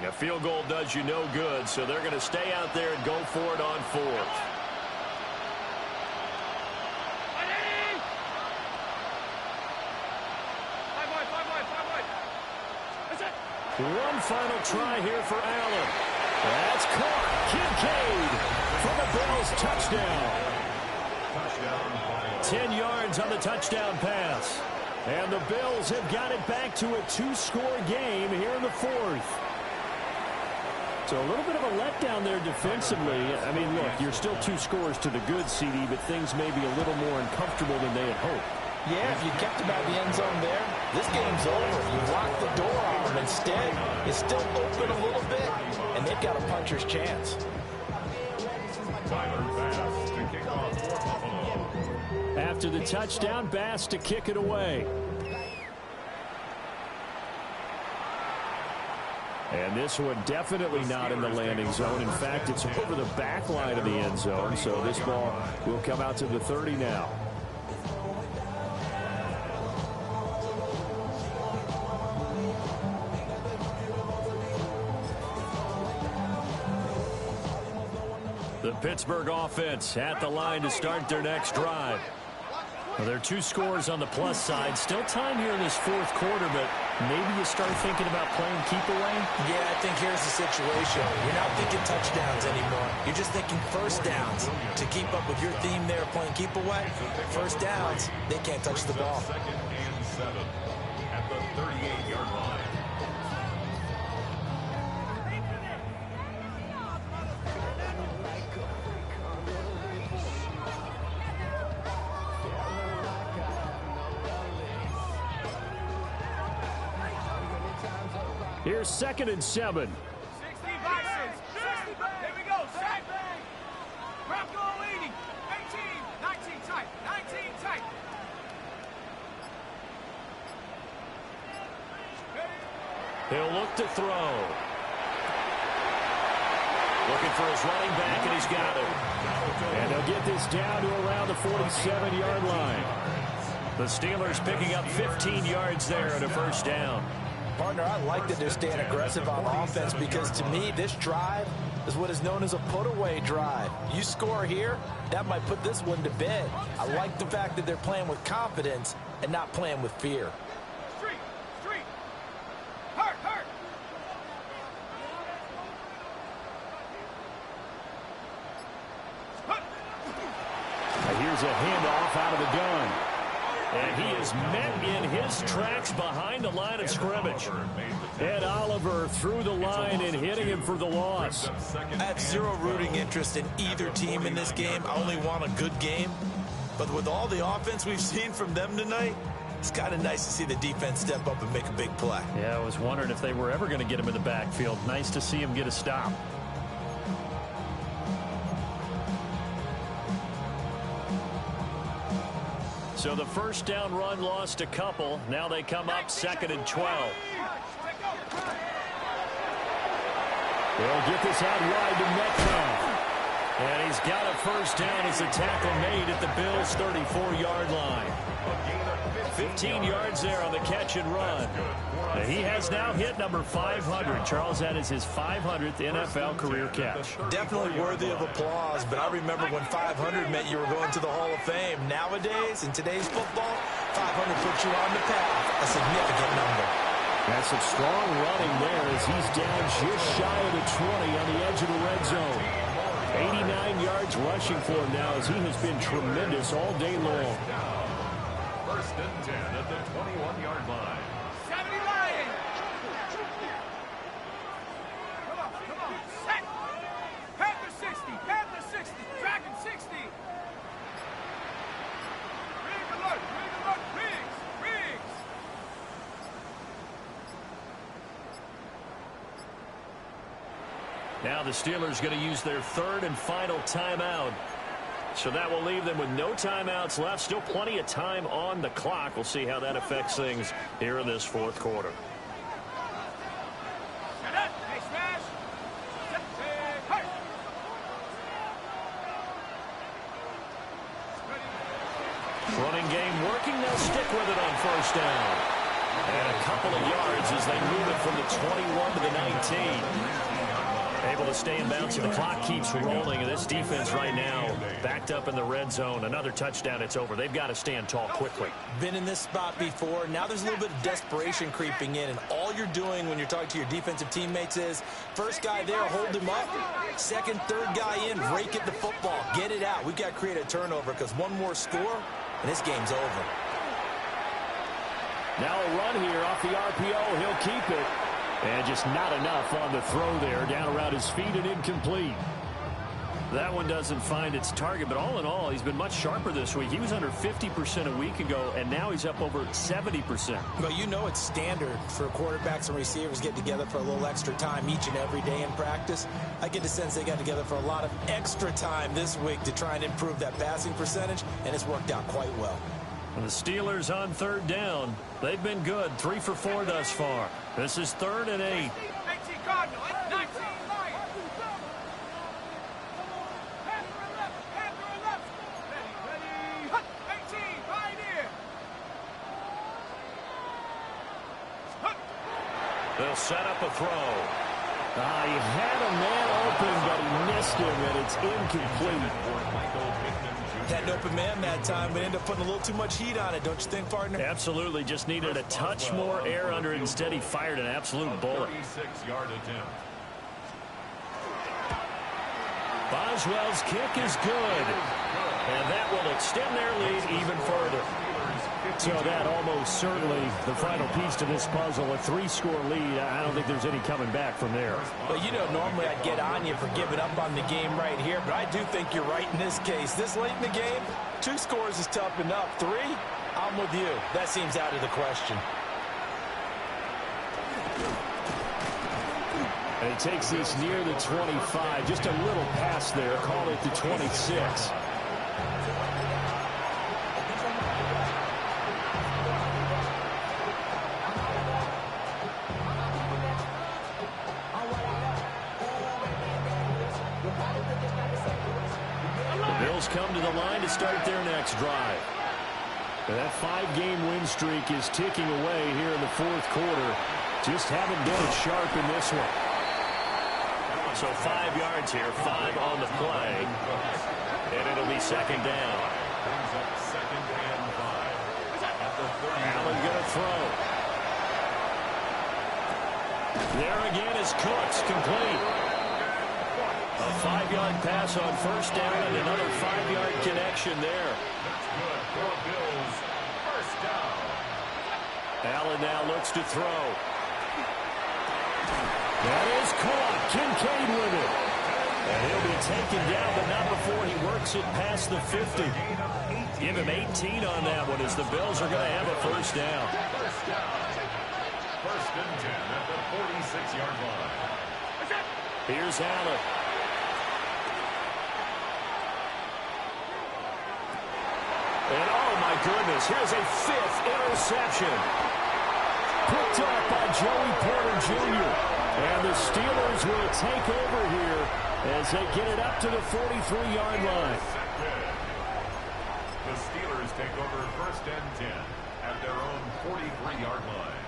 A field goal does you no good, so they're going to stay out there and go for it on 4th. One final try here for Allen. That's caught. Kincaid for the Bills' touchdown. 10 yards on the touchdown pass. And the Bills have got it back to a 2-score game here in the 4th. So a little bit of a letdown there defensively. I mean, look, you're still 2 scores to the good, CD, but things may be a little more uncomfortable than they had hoped. Yeah, if you kept him out of the end zone there, this game's over. You locked the door on him. Instead, it's still open a little bit, and they've got a puncher's chance. After the touchdown, Bass to kick it away. And this one definitely not in the landing zone. In fact, it's over the back line of the end zone. So this ball will come out to the 30 now. The Pittsburgh offense at the line to start their next drive. Well, there are 2 scores on the plus side. Still time here in this 4th quarter, but maybe you start thinking about playing keep away? Yeah, I think here's the situation. You're not thinking touchdowns anymore. You're just thinking first downs. To keep up with your theme there, playing keep away, first downs, they can't touch the ball. 2nd and 7 at the 38-yard line. Here's 2nd and 7. 60 boxes. 60 back. Here we go. Sack. Bronco leading. 18. 19 tight. 19 tight. He'll look to throw. Looking for his running back, and he's got it. And they'll get this down to around the 47-yard line. The Steelers picking up 15 yards there at a first down. Partner, I like that they're staying aggressive on offense because to me, this drive is what is known as a put-away drive. You score here, that might put this one to bed. I like the fact that they're playing with confidence and not playing with fear. Street. Hurt. Here's a handoff out of the gun. And he is met in his tracks behind the line of scrimmage. Ed Oliver through the line and hitting him for the loss. I have zero rooting interest in either team in this game. I only want a good game. But with all the offense we've seen from them tonight, it's kind of nice to see the defense step up and make a big play. Yeah, I was wondering if they were ever going to get him in the backfield. Nice to see him get a stop. So the first down run lost a couple. Now they come up 2nd and 12. They'll get this out wide to Metcalf. And he's got a first down as the tackle made at the Bills' 34-yard line. 15 yards there on the catch and run. He has now hit number 500. Charles, that is his 500th NFL career catch. Definitely worthy of applause, but I remember when 500 meant you were going to the Hall of Fame. Nowadays, in today's football, 500 puts you on the path, a significant number. That's some strong running there as he's down just shy of the 20 on the edge of the red zone. 89 yards rushing for him now as he has been tremendous all day long. First and 10 at the 21-yard line. 70 Lions. Come on, come on. Set. Panther 60, Panther 60, Dragon 60. Rig alert, Riggs, Riggs. Now the Steelers going to use their third and final timeout. So that will leave them with no timeouts left. Still plenty of time on the clock. We'll see how that affects things here in this fourth quarter. Running game working. They'll stick with it on first down. And a couple of yards as they move it from the 21 to the 19. Able to stay in bounds, and the clock keeps rolling. And this defense right now backed up in the red zone. Another touchdown, it's over. They've got to stand tall quickly. Been in this spot before. Now there's a little bit of desperation creeping in, and all you're doing when you're talking to your defensive teammates is first guy there, hold him up. Second, third guy in, rake at the football. Get it out. We've got to create a turnover because one more score, and this game's over. Now a run here off the RPO. He'll keep it. And just not enough on the throw there. Down around his feet and incomplete. That one doesn't find its target, but all in all, he's been much sharper this week. He was under 50% a week ago, and now he's up over 70%. Well, you know it's standard for quarterbacks and receivers getting together for a little extra time each and every day in practice. I get the sense they got together for a lot of extra time this week to try and improve that passing percentage, and it's worked out quite well. And the Steelers on third down. They've been good. 3 for 4 thus far. This is 3rd and 8. 18 Cardinals, 19 Lions. Panther 11, Panther 11. Ready, hut. 18, Pioneer. Hut. They'll set up a throw. He had a man open, but he missed him, and it's incomplete. Had an open man that time, but ended up putting a little too much heat on it, don't you think, partner? Absolutely. Just needed a touch more air under it. Instead, he fired an absolute bullet. 36-yard attempt. Boswell's kick is good. And that will extend their lead even further. So that almost certainly the final piece to this puzzle, a 3-score lead. I don't think there's any coming back from there. Well, you know, normally I'd get on you for giving up on the game right here, but I do think you're right in this case. This late in the game, 2 scores is tough enough. 3, I'm with you. That seems out of the question. And he takes this near the 25. Just a little pass there. Call it the 26. Come to the line to start their next drive. And that 5-game win streak is ticking away here in the fourth quarter. Just haven't done it sharp in this one. So 5 yards here, 5 on the play. And it'll be second down. Second and 5. Allen going to throw. There again is Cooks, complete. A 5-yard pass on first down and another 5-yard connection there. That's good for Bills. First down. Allen now looks to throw. That is caught. Kincaid with it. And he'll be taken down, but not before he works it past the 50. Give him 18 on that one as the Bills are going to have a first down. First down. First and 10 at the 46-yard line. Here's Allen. And oh my goodness, here's a 5th interception. Picked up by Joey Porter Jr. And the Steelers Steelers will take over here as they get it up to the 43-yard line. The Steelers take over 1st and 10 at their own 43-yard line.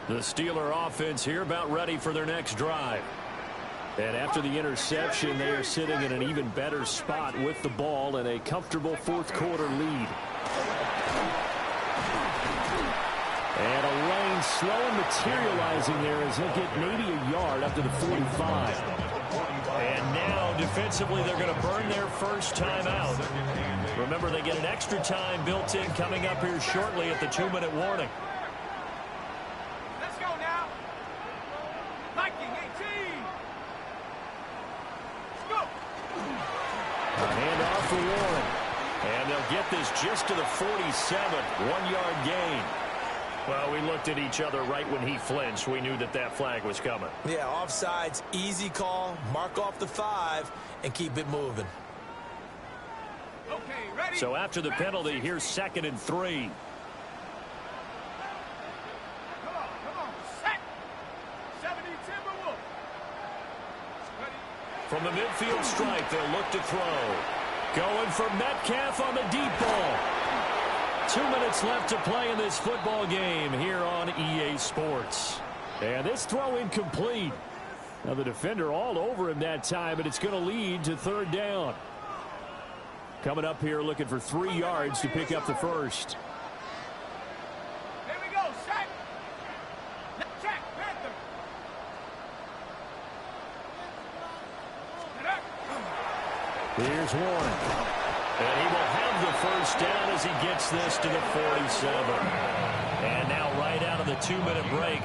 The Steeler offense here about ready for their next drive. And after the interception, they are sitting in an even better spot with the ball and a comfortable fourth-quarter lead. And a lane slow materializing there as he'll get maybe a yard up to the 45. And now, defensively, they're going to burn their first time out. Remember, they get an extra time built in coming up here shortly at the 2-minute warning. Let's go now. Viking 18. Let's go. Hand off for Warren. And they'll get this just to the 47. 1-yard gain. Well, we looked at each other right when he flinched. We knew that that flag was coming. Yeah, offsides, easy call. Mark off the 5 and keep it moving. Okay, ready? So after the penalty, here's 2nd and 3. Come on. Set. 70 Timberwolves. Ready? From the midfield stripe, they'll look to throw. Going for Metcalf on the deep ball. 2 minutes left to play in this football game here on EA Sports. And this throw incomplete. Now the defender all over him that time, but it's going to lead to 3rd down. Coming up here looking for 3 yards to pick up the first. Here we go. Set. Check. Panther. Here's Warren. And he will have the first down as he gets this to the 47. And now right out of the 2-minute break,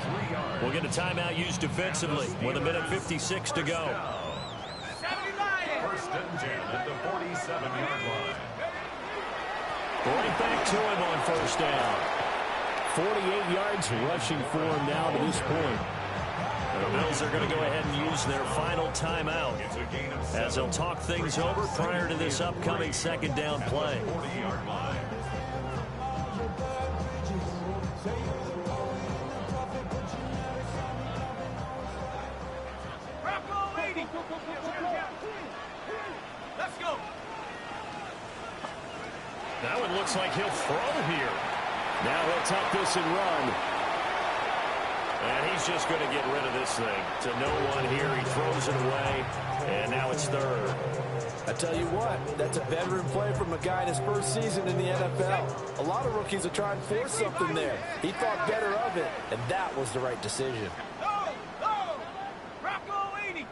we'll get a timeout used defensively with 1:56 to go. 1st and 10 at the 47-yard line. Right back to him on first down. 48 yards rushing for him now to this point. The Bills are going to go ahead and use their final timeout as they'll talk things over prior to this upcoming 2nd down play. Let's go. That one looks like he'll throw here. Now he'll tuck this and run. And he's just going to get rid of this thing. To no one here. He throws it away. And now it's 3rd. I tell you what, that's a veteran play from a guy in his first season in the NFL. A lot of rookies are trying to force something there. He thought better of it, and that was the right decision. Rocco 80.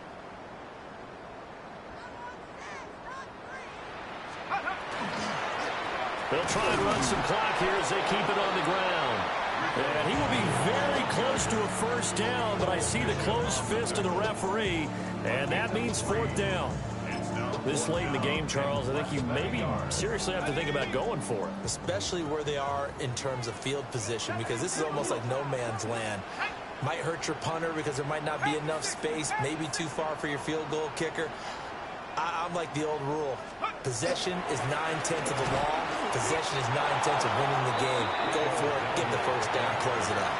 They'll try and run some clock here as they keep it on the ground. And he will be very close to a first down, but I see the closed fist of the referee, and that means 4th down. This late in the game, Charles, I think you maybe seriously have to think about going for it. Especially where they are in terms of field position, because this is almost like no man's land. Might hurt your punter because there might not be enough space, maybe too far for your field goal kicker. I'm like the old rule. Possession is 9/10 of the law. Possession is 9/10 of winning the game. Go for it, get the first down, close it out.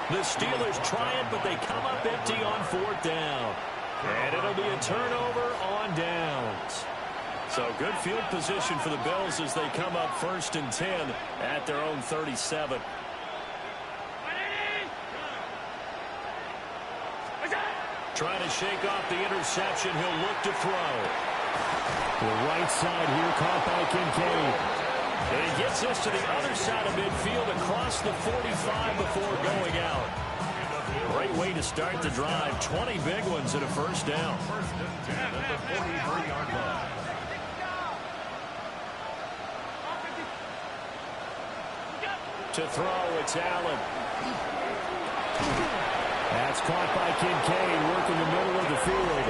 The Steelers try it, but they come up empty on 4th down. And it'll be a turnover on downs. So good field position for the Bills as they come up 1st and 10 at their own 37. Trying to shake off the interception. He'll look to throw. The right side here caught by Kincaid. And he gets this to the other side of midfield across the 45 before going out. Great way to start the drive. 20 big ones and a first down. 1st and 10 at the 43-yard line. To throw, it's Allen. That's caught by Kincaid, working the middle of the field.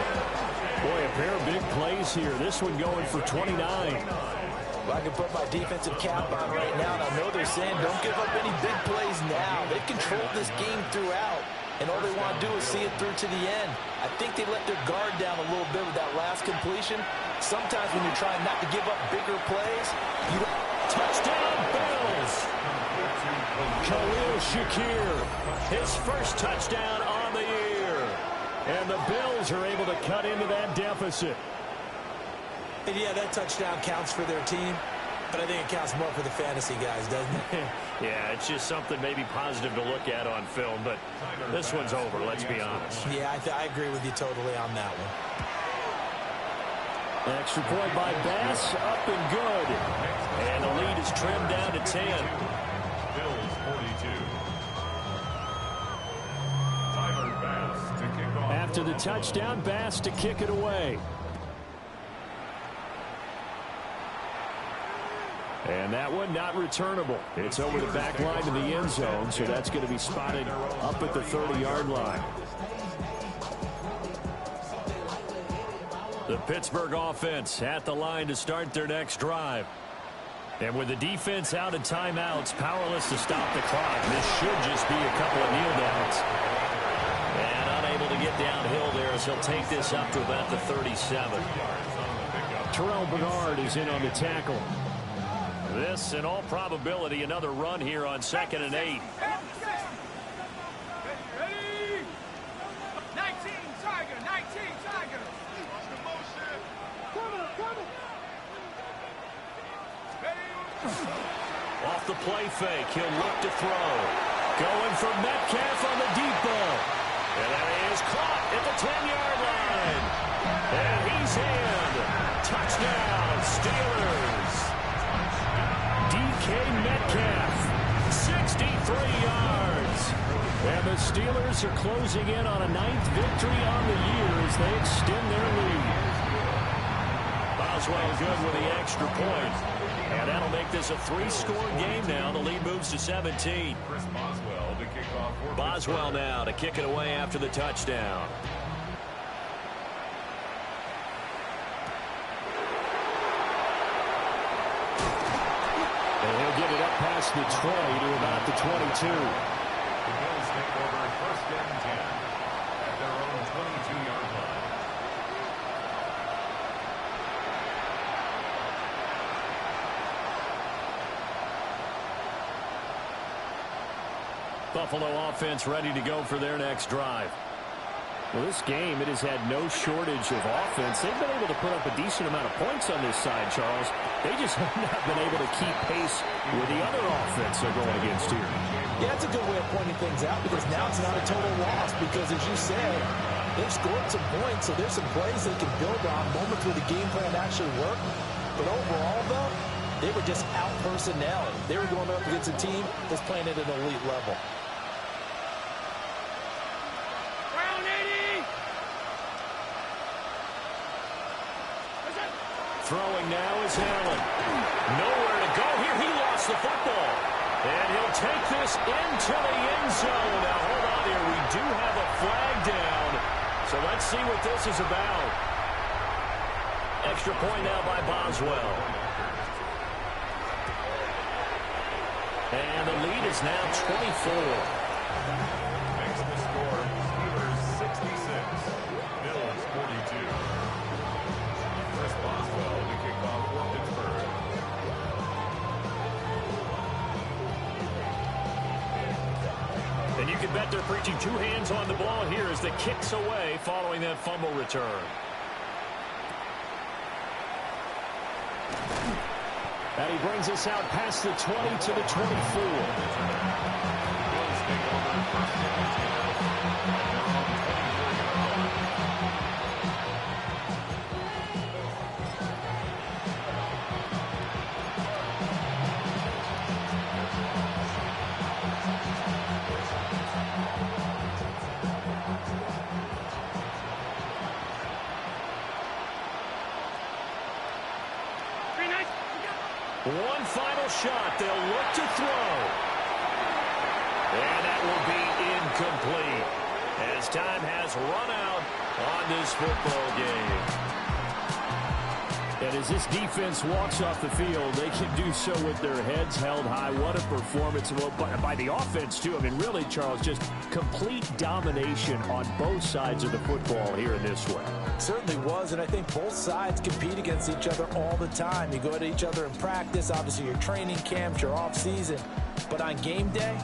Boy, a pair of big plays here. This one going for 29. Well, I can put my defensive cap on right now, and I know they're saying don't give up any big plays now. They've controlled this game throughout, and all they want to do is see it through to the end. I think they let their guard down a little bit with that last completion. Sometimes when you're trying not to give up bigger plays, you don't... Touchdown, Bills! Khalil Shakir, his first touchdown on the year. And the Bills are able to cut into that deficit. And yeah, that touchdown counts for their team, but I think it counts more for the fantasy guys, doesn't it? Yeah, it's just something maybe positive to look at on film, but this one's over, let's be honest. Yeah, I agree with you totally on that one. Extra point by Bass, up and good. And the lead is trimmed down to 10. Bills 42. Tyler Bass to kick off. After the touchdown, Bass to kick it away. And that one not returnable. It's over the back line to the end zone, so that's going to be spotted up at the 30-yard line. The Pittsburgh offense at the line to start their next drive. And with the defense out of timeouts, powerless to stop the clock, this should just be a couple of kneel downs. And unable to get downhill there as he'll take this up to about the 37. Terrell Bernard is in on the tackle. This, in all probability, another run here on 2nd and 8. Ready? 19 Tiger, 19 Tiger. Off the play fake, he'll look to throw. Going for Metcalf on the deep ball. And that is caught at the 10-yard line. And he's in. Touchdown, Steelers. DK Metcalf, 63 yards. And the Steelers are closing in on a 9th victory on the year as they extend their lead. Boswell good with the extra point. And that'll make this a 3-score game now. The lead moves to 17. Chris Boswell to kick off. Boswell now to kick it away after the touchdown. And he'll get it up past the 20 to about the 22. The Bills take over 1st and 10 at their own 22-yard line. Buffalo offense ready to go for their next drive. Well, this game, it has had no shortage of offense. They've been able to put up a decent amount of points on this side, Charles. They just have not been able to keep pace with the other offense they're going against here. Yeah, that's a good way of pointing things out because now it's not a total loss because, as you said, they've scored some points, so there's some plays they can build on, moments where the game plan actually worked. But overall, though, they were just out personnel. They were going up against a team that's playing at an elite level. Throwing now is Allen. Nowhere to go here. He lost the football. And he'll take this into the end zone. Now, hold on here. We do have a flag down. So let's see what this is about. Extra point now by Boswell. And the lead is now 24. Makes the score Steelers 66, Bills 42. Chris Boswell to kick off for Pittsburgh. And you can bet they're preaching 2 hands on the ball here as the kick's away following that fumble return. And he brings us out past the 20 to the 24. Bills take over 1st and 10 at their own 24-yard line. One final shot. They'll look to throw. And that will be incomplete as time has run out on this football game. And as this defense walks off the field, they can do so with their heads held high. What a performance by the offense, too. I mean, really, Charles, just complete domination on both sides of the football here in this one. Certainly was, and I think both sides compete against each other all the time. You go at each other in practice, obviously your training camps, your off season. But on game day,